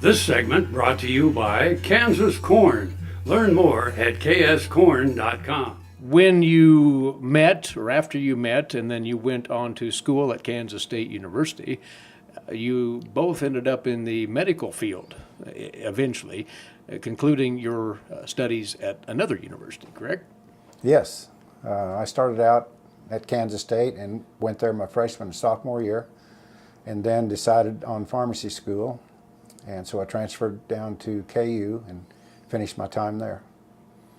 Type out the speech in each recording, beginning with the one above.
This segment brought to you by Kansas Corn. Learn more at kscorn.com. When you met, or after you met, and then you went on to school at Kansas State University, you both ended up in the medical field eventually, concluding your studies at another university, correct? Yes. I started out at Kansas State and went there my freshman and sophomore year, and then decided on pharmacy school. And so I transferred down to KU and finished my time there.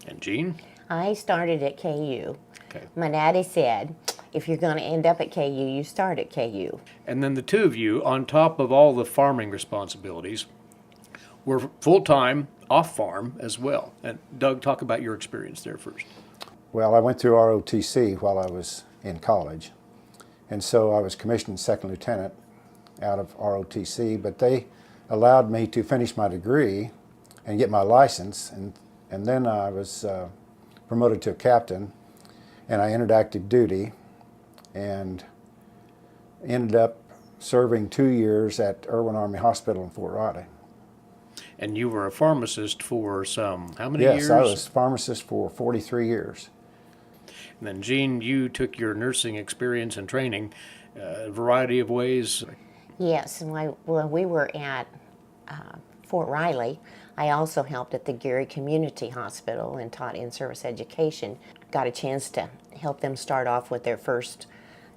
And Jean? I started at KU. Okay. My daddy said, if you're going to end up at KU, you start at KU. And then the two of you, on top of all the farming responsibilities, were full-time off-farm as well. And Doug, talk about your experience there first. Well, I went through ROTC while I was in college. And so I was commissioned second lieutenant out of ROTC, but they allowed me to finish my degree and get my license, and then I was promoted to a captain, and I entered active duty and ended up serving 2 years at Irwin Army Hospital in Fort Riley. And you were a pharmacist for how many years? Yes, I was pharmacist for 43 years. And then Jean, you took your nursing experience and training a variety of ways. Yes, and when we were at Fort Riley, I also helped at the Gary Community Hospital and taught in-service education. Got a chance to help them start off with their first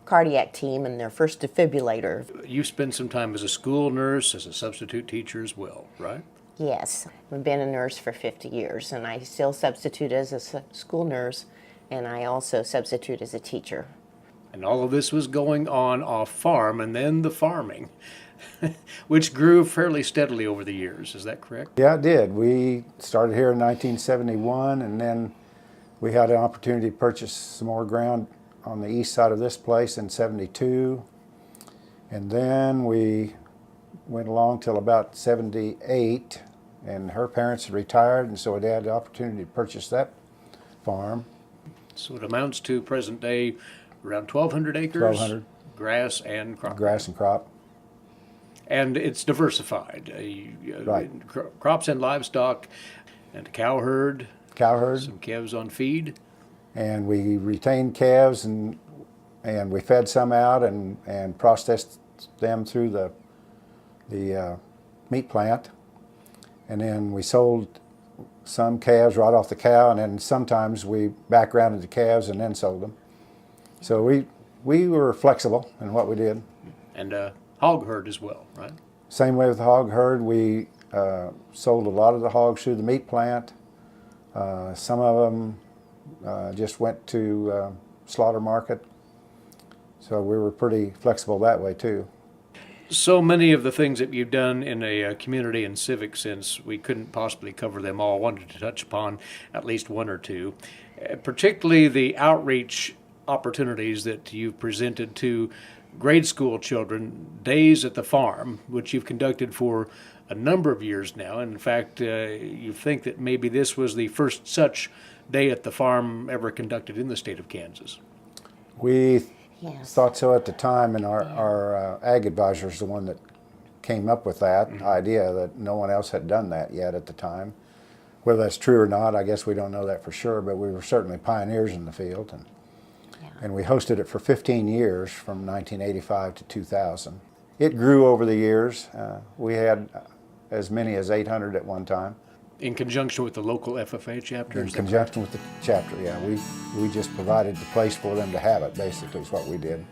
cardiac team and their first defibrillator. You spent some time as a school nurse, as a substitute teacher as well, right? Yes, I've been a nurse for 50 years, and I still substitute as a school nurse, and I also substitute as a teacher. And all of this was going on off farm, and then the farming, which grew fairly steadily over the years. Is that correct? Yeah, it did. We started here in 1971, and then we had an opportunity to purchase some more ground on the east side of this place in 72. And then we went along till about 78, and her parents had retired, and so we had the opportunity to purchase that farm. So it amounts to present day around 1,200 acres? 1,200. Grass and crop. Grass and crop. And it's diversified. Right. Crops and livestock, and a cow herd. Cow herd. Some calves on feed. And we retained calves, and we fed some out and processed them through the meat plant. And then we sold some calves right off the cow, and then sometimes we backgrounded the calves and then sold them. So we were flexible in what we did. And a hog herd as well, right? Same way with the hog herd. We sold a lot of the hogs through the meat plant. Some of them just went to slaughter market. So we were pretty flexible that way too. So many of the things that you've done in a community and civic sense, we couldn't possibly cover them all. Wanted to touch upon at least one or two, particularly the outreach opportunities that you've presented to grade school children, Days at the Farm, which you've conducted for a number of years now. And in fact, you think that maybe this was the first such day at the farm ever conducted in the state of Kansas. We Yes. thought so at the time, and our ag advisor is the one that came up with that idea, that no one else had done that yet at the time. Whether that's true or not, I guess we don't know that for sure, but we were certainly pioneers in the field. And we hosted it for 15 years from 1985 to 2000. It grew over the years. We had as many as 800 at one time. In conjunction with the local FFA chapter? In conjunction with the chapter, yeah. We just provided the place for them to have it, basically, is what we did.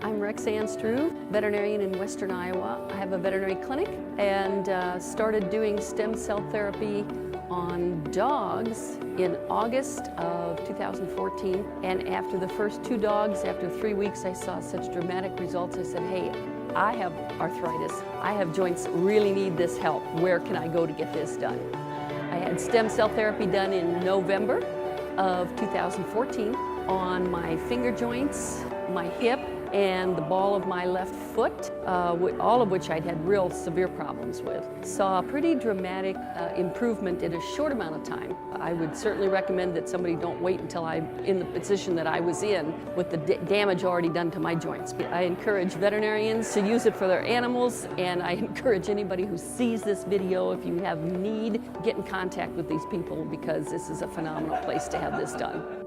I'm Rexanne Struve, veterinarian in Western Iowa. I have a veterinary clinic and started doing stem cell therapy on dogs in August of 2014. And after the first 2 dogs, after 3 weeks, I saw such dramatic results. I said, hey, I have arthritis. I have joints that really need this help. Where can I go to get this done? I had stem cell therapy done in November of 2014 on my finger joints, my hip, and the ball of my left foot, all of which I'd had real severe problems with. Saw a pretty dramatic improvement in a short amount of time. I would certainly recommend that somebody don't wait until I'm in the position that I was in with the damage already done to my joints. I encourage veterinarians to use it for their animals, and I encourage anybody who sees this video, if you have need, get in contact with these people, because this is a phenomenal place to have this done.